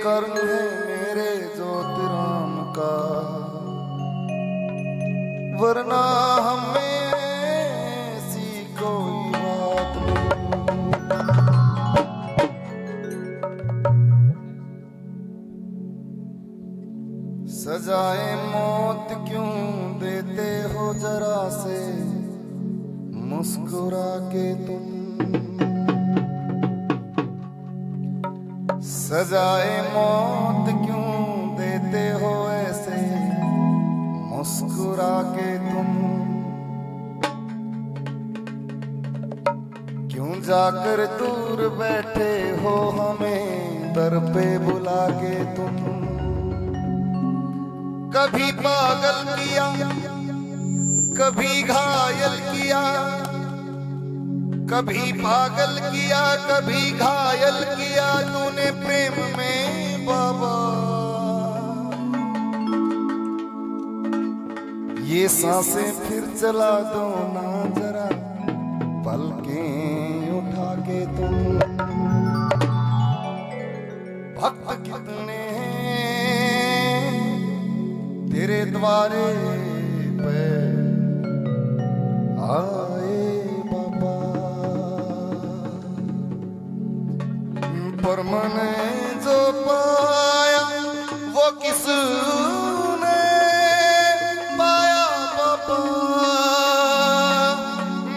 कर्म है मेरे ज्योतिराम का, वरना हमें ऐसी कोई बात नहीं। सजाए मौत क्यों देते हो जरा से मुस्कुरा के तुम, सजाए मौत क्यों देते हो ऐसे मुस्कुरा के तुम, क्यों जाकर दूर बैठे हो हमें दर पे बुला के तुम। कभी पागल किया कभी घायल किया, कभी पागल किया कभी घायल किया तूने प्रेम में बाबा। ये सांसें फिर चला दो ना जरा पलकें उठा के तुम। भक्त कितने हैं तेरे द्वारे पे आए बाबा, पर मैंने जो पाया वो किसने पाया बाबा।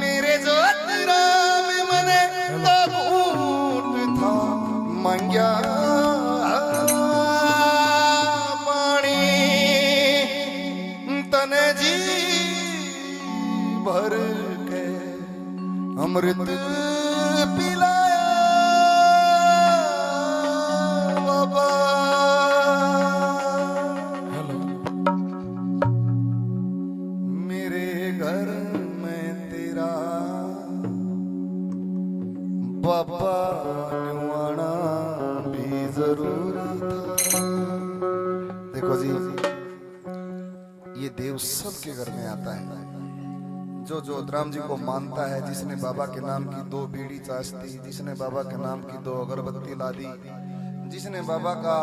मेरे जो तेरा में मैंने तब ऊट था मंग्या पानी, तने जी भर के अमृत पिलाया बाबा। हेलो, मेरे घर में तेरा बाबा निवाना भी जरूरी था। देखो जी, ये देव सबके घर में आता है। जो ज्योतिराम जी को मानता है, जिसने बाबा के नाम की 2 बीड़ी चाशती, जिसने बाबा के नाम की 2 अगरबत्ती ला दी, जिसने बाबा का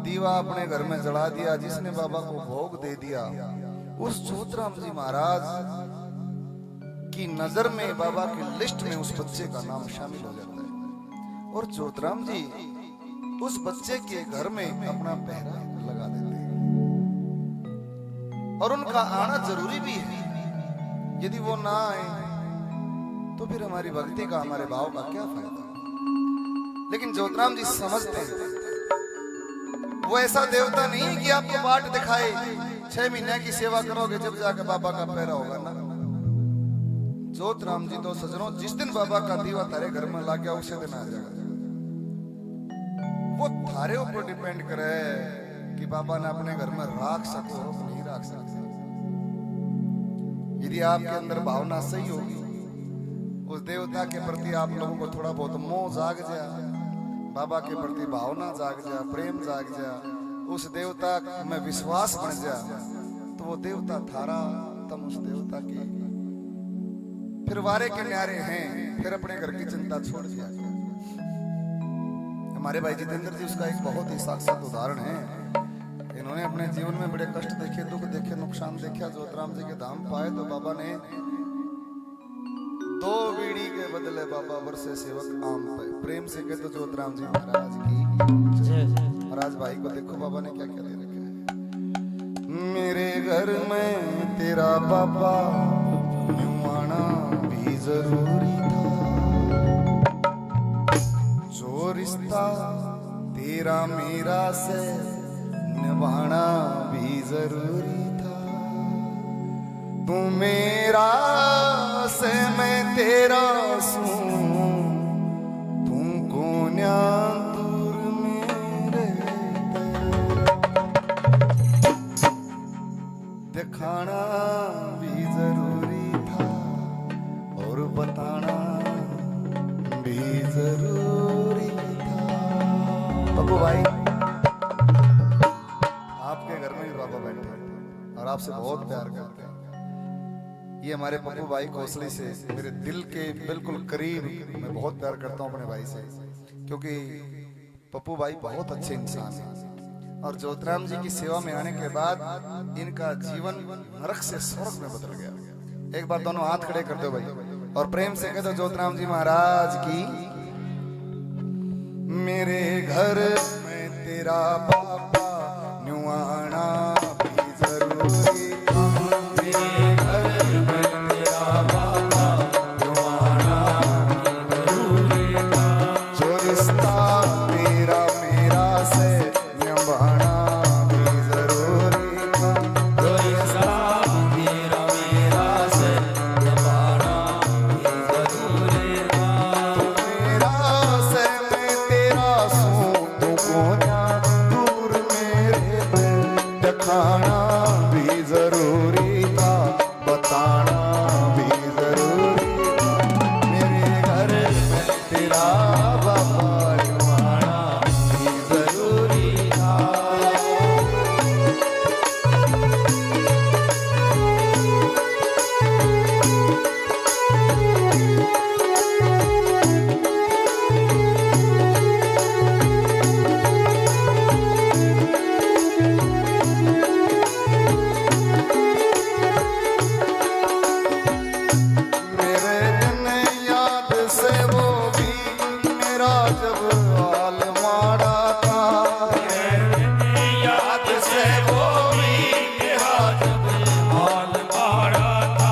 दीवा अपने घर में जला दिया, जिसने बाबा को भोग दे दिया, उस ज्योतिराम जी महाराज की नजर में बाबा की लिस्ट में उस बच्चे का नाम शामिल हो जाता है। और ज्योतिराम जी उस बच्चे के घर में अपना पहरा लगा देते हैं और उनका आना जरूरी भी है। यदि वो ना आए तो फिर हमारी भक्ति का, हमारे भाव का क्या फायदा। लेकिन ज्योतिराम जी समझते हैं, वो ऐसा देवता नहीं है कि आपको बाट दिखाए, 6 महीने की सेवा करोगे जब जाकर बाबा का पैरा होगा ना। ज्योतिराम जी तो सजनों, जिस दिन बाबा का दीवा तारे घर में ला गया उसे दिन आ जाएगा। वो थारे ऊपर डिपेंड करे कि बाबा ने अपने घर में राख सको नहीं राख सकते। यदि आपके अंदर भावना सही होगी, उस देवता के प्रति आप लोगों को थोड़ा बहुत मोह जाग जाए, बाबा के प्रति भावना जाग जाए, प्रेम जाग जाए, उस देवता में विश्वास बन जाए, तो वो देवता थारा, तुम उस देवता की फिर वारे के न्यारे हैं, फिर अपने घर की चिंता छोड़ दिया। हमारे भाई जितेंद्र जी उसका एक बहुत ही साक्षात उदाहरण है। इन्होंने अपने जीवन में बड़े कष्ट देखे, दुख देखे, नुकसान देखा, ज्योतिराम जी के धाम पाए तो बाबा ने 2 बीड़ी के बदले बाबा बरसे सेवक आम पे। प्रेम से कहते ज्योतिराम जी महाराज की जय। महाराज भाई को देखो बाबा ने क्या क्या दे रखा है। मेरे घर में तेरा बाबा निवाना भी जरूरी था, जो रिश्ता तेरा मेरा से निभाना भी जरूरी था। तू मेरा से मैं तेरा सू, तुमको न्या दूर मेरे दिखाना भी जरूरी था और बताना भी जरूरी था। बब्बू भाई, आपके घर में भी बाबा बैठे और आपसे बहुत प्यार करते हैं। ये हमारे पप्पू भाई कोसली से मेरे दिल के बिल्कुल करीब, मैं बहुत प्यार करता हूँ अपने भाई से, क्योंकि पप्पू भाई बहुत अच्छे इंसान हैं और ज्योतिराम जी की सेवा में आने के बाद इनका जीवन नरक से स्वर्ग में बदल गया। एक बार दोनों हाथ खड़े कर दो भाई और प्रेम से कह दो ज्योतिराम जी महाराज की। मेरे घर में तेरा बाबा न्यूआना भी जरूरी था। मेरे घर में तेरा बाबा न्यूआना भी जरूरी था। जो रिश्ता तेरा मेरा से निभाना भी जरूरी था। जो रिश्ता तेरा मेरा से निभाना भी जरूरी था। तू मेरा से मैं तेरा सूं, तू कोना दूर मेरे पे दिखाना भी जरूरी था। बताना भी जरूरी था। मेरे घर में तेरा बाबा निभाना भी जरूरी था। मेरे दिन याद से वो भी मेरा जब हाल माड़ा था। याद से वो भी मेरा जब हाल मारा था।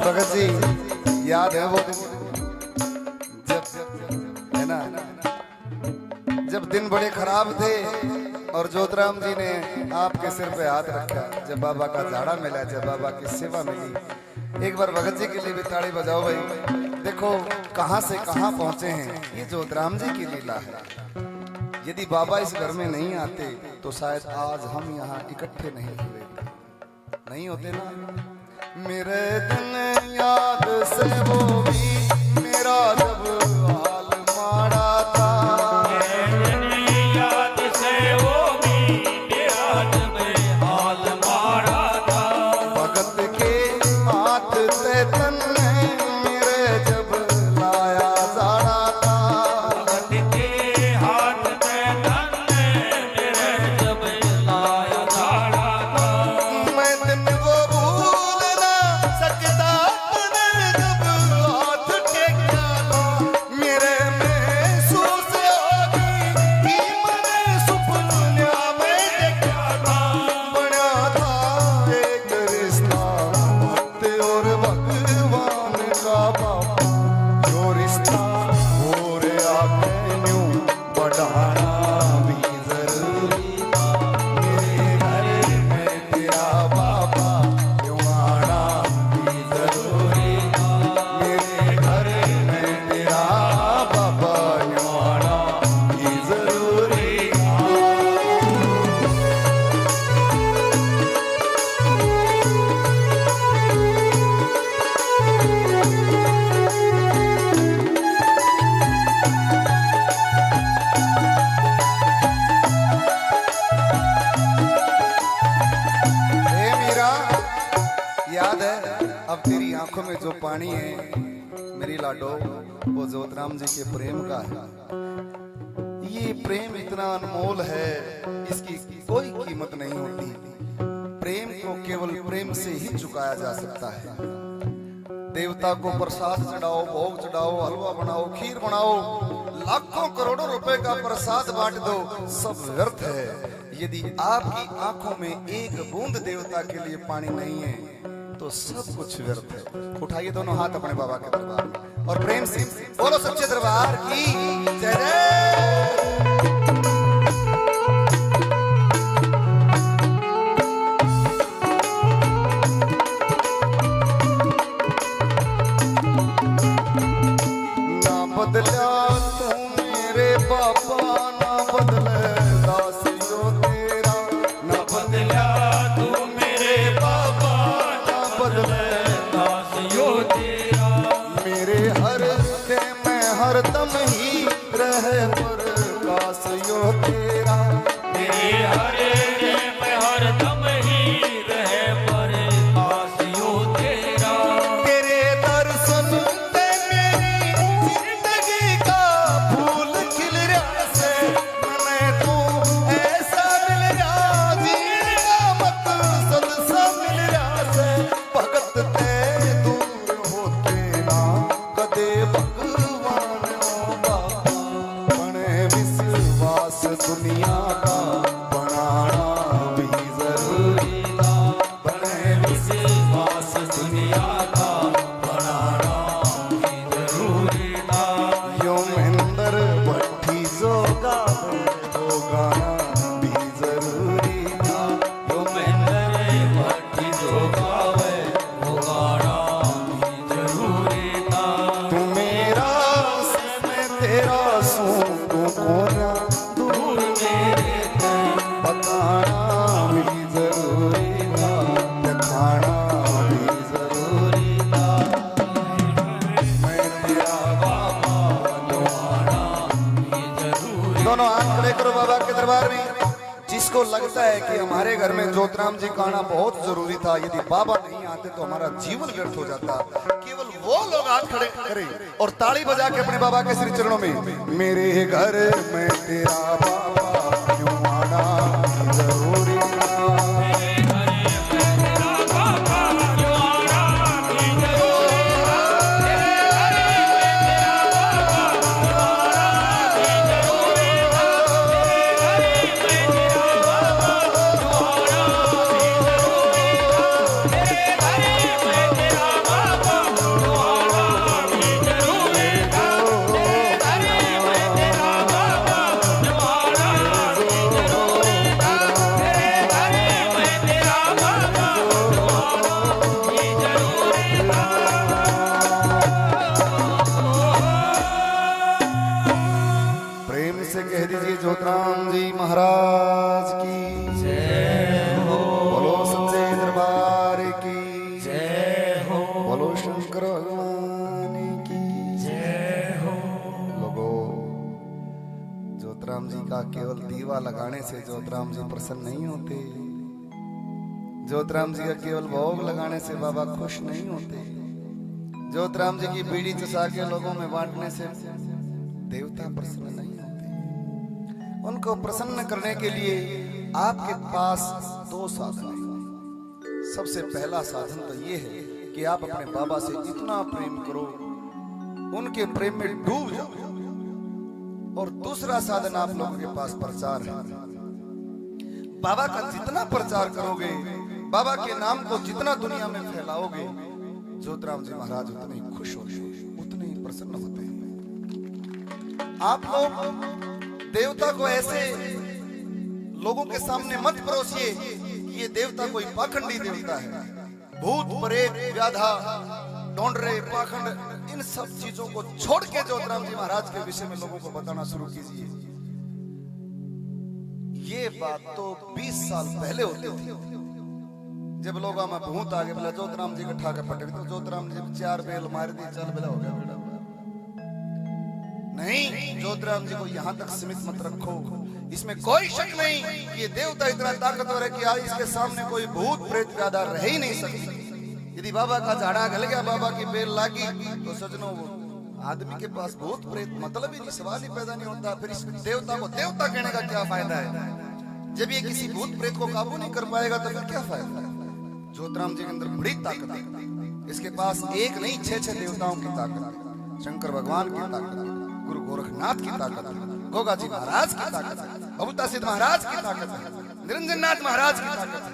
भगत जी याद है वो दिन जब है ना, जब दिन बड़े खराब थे और ज्योतिराम जी ने आपके सिर पे हाथ रखा, जब बाबा का झाड़ा मिला, जब बाबा की सेवा मिली। एक बार भगत जी के लिए भी ताड़ी बजाओ भाई। देखो कहां से कहां पहुंचे हैं, ये ज्योतिराम जी की लीला है। यदि बाबा इस घर में नहीं आते तो शायद आज हम यहाँ इकट्ठे नहीं हुए, नहीं होते ना। मेरे दिन याद से वो भी मेरा जब हाल माड़ा था। याद से वो भी मेरा जब हाल मारा था। भगत के हाथ से तन ने मेरे जब लाया जाड़ा था। भगत के हाथ से तन ने मेरे जब लाया झाड़ा था। मैं दिन वो भूल ना सकता तूने जब हाथ टेका था। मेरे महसूस होगी कि मैंने सुपना में देखा था। बना था एक रिश्ता भक्त और भगवान का बाबा। जो रिश्ता और आगे न्यू बढ़ाना भी जरूरी था। मेरे घर में तेरा बाबा न्यू आना भी जरूरी था। मेरे घर में तेरा बाबा न्यू आना भी जरूरी था। हे मीरा, याद है अब तेरी आंखों में जो पानी है मेरी लाडो, वो ज्योतिराम जी के प्रेम का है। ये प्रेम इतना अनमोल है, इसकी कोई कीमत नहीं होती। प्रेम को केवल प्रेम से ही चुकाया जा सकता है। देवता को प्रसाद चढ़ाओ, भोग चढ़ाओ, हलवा बनाओ, खीर बनाओ, लाखों करोड़ों रुपए का प्रसाद बांट दो, सब व्यर्थ है यदि आपकी आंखों में एक बूंद देवता के लिए पानी नहीं है तो सब कुछ व्यर्थ है। उठाइए दोनों हाथ अपने बाबा के दरबार में और प्रेम से बोलो सच्चे दरबार की जय जय। ना बदला तू मेरे बाबा, ना बदले दासियों तेरा। ना बदला तू मेरे बाबा, ना बदले दासियों तेरा। मेरे हर दे में हर दम ही रहे प्रकाश यो तेरा। मेरे हरे में हर दम ही रहे प्रकाशियों तेरा। तेरे दर्शन से मेरी जिंदगी का फूल खिल रहा से। खड़े करो बाबा के दरबार में। जिसको लगता है कि हमारे घर में ज्योतिराम जी का आना बहुत जरूरी था, यदि बाबा नहीं आते तो हमारा जीवन व्यर्थ हो जाता, केवल वो लोग हाथ खड़े करें और ताली बजा के अपने बाबा के श्री चरणों में, मेरे घर में तेरा बाबा क्यों आना जरूरी था। ज्योतिराम जी महाराज की जय हो, बोलो सच्चे दरबार की जय हो, बोलो शंकर भगवान की जय हो। लोगों, ज्योतिराम जी का केवल दीवा लगाने से ज्योतिराम जी प्रसन्न नहीं होते। ज्योतिराम जी का केवल भोग लगाने से बाबा खुश नहीं होते। ज्योतिराम जी की बीड़ी चसा के लोगों में बांटने से देवता प्रसन्न नहीं होते। उनको प्रसन्न करने के लिए आपके पास दो साधन हैं। सबसे पहला साधन तो ये है कि आप अपने बाबा से इतना प्रेम करो, उनके प्रेम में डूब जाओ। और दूसरा साधन आप लोगों के पास प्रचार है। बाबा का जितना प्रचार करोगे, बाबा के नाम को जितना दुनिया में फैलाओगे, ज्योतिराम जी महाराज उतने ही खुश होते हैं, उतने ही प्रसन्न होते हैं। आप लोग देवता को ऐसे लोगों के सामने मत परोसिए कि ये देवता कोई पाखंडी देवता है। भूत प्रेत व्याधा डोंडरे पाखंड इन सब चीजों को छोड़ के ज्योतिराम जी महाराज के विषय में लोगों को बताना शुरू कीजिए। ये बात तो 20 साल पहले होती थी, जब लोग में भूत आगे बोला ज्योतिराम जी का ठाके पटक दो, ज्योतिराम जी 4 बेल मार दी, चल बेला हो गया बेटा। नहीं, ज्योतिराम जी को यहाँ तक सीमित मत रखो। इसमें कोई शक नहीं कि ये देवता इतना ताकतवर है कि आज इसके सामने कोई भूत प्रेत व्याधा रह ही नहीं सकती। यदि बाबा का झाड़ा गल गया, बाबा की बेल लागी, तो सजनों आदमी के पास भूत प्रेत मतलब ही नहीं, सवाल ही पैदा नहीं होता। फिर इस देवता को देवता कहने का क्या फायदा है? जब ये किसी भूत प्रेत को काबू नहीं कर पाएगा तो फिर क्या फायदा? ज्योतिराम जी के अंदर बड़ी ताकत है। इसके पास एक नहीं 6 देवताओं की ताकत है। शंकर भगवान की ताकत है, गुरु गोरखनाथ की ताकत है, गोगा जी महाराज की ताकत है, बबूता सिद्ध महाराज की ताकत है, निरंजन नाथ महाराज की ताकत है।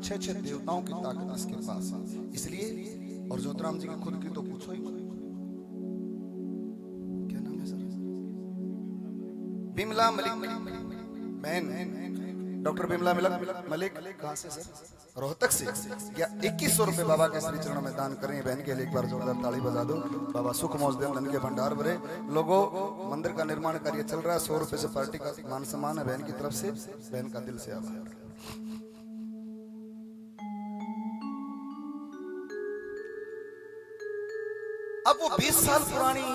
6 देवताओं की ताकत इसके पास है। इसलिए और ज्योतिराम जी की खुद की तो पूछो ही मत। क्या नाम है सर? बिमला मलिक बहन, डॉक्टर बिमला मलिक। कहां से सर? रोहतक से। क्या 2100 रुपए बाबा के श्री चरणों में दान करें बहन के लिए? एक बार जोरदार ताली बजा दो। बाबा सुख मौज दें, धन के भंडार भरे। लोगों, मंदिर का निर्माण कार्य चल रहा है। 100 रुपए से पार्टी का मान सम्मान है बहन की तरफ से। बहन का दिल से आभार। अब वो 20 साल पुरानी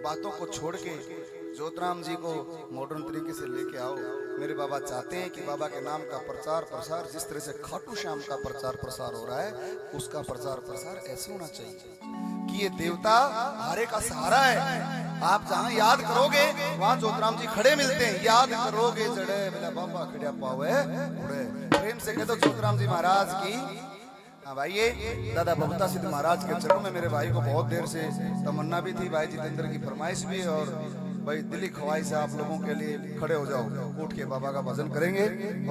बातों को छोड़ के ज्योतिराम जी को मॉडर्न तरीके से लेके आओ। मेरे बाबा चाहते हैं कि बाबा के नाम का प्रचार प्रसार, जिस तरह से खाटू श्याम का प्रचार प्रसार हो रहा है, उसका प्रचार प्रसार ऐसे होना चाहिए कि ये देवता हारे का सहारा है। आप जहां याद करोगे वहां ज्योतिराम जी खड़े मिलते हैं। याद करोगे जड़े मेरा बाबा खड़िया पावे उड़े। प्रेम से कह दो ज्योतिराम जी महाराज की। हाँ भाई, ये दादा बबूता सिद्ध महाराज के चरणों में मेरे भाई को बहुत देर से तमन्ना भी थी, भाई जितेंद्र की फरमाइश भी, और भाई दिली ख्वाहिश है आप लोगों के लिए खड़े हो जाओ, उठ के बाबा का भजन करेंगे और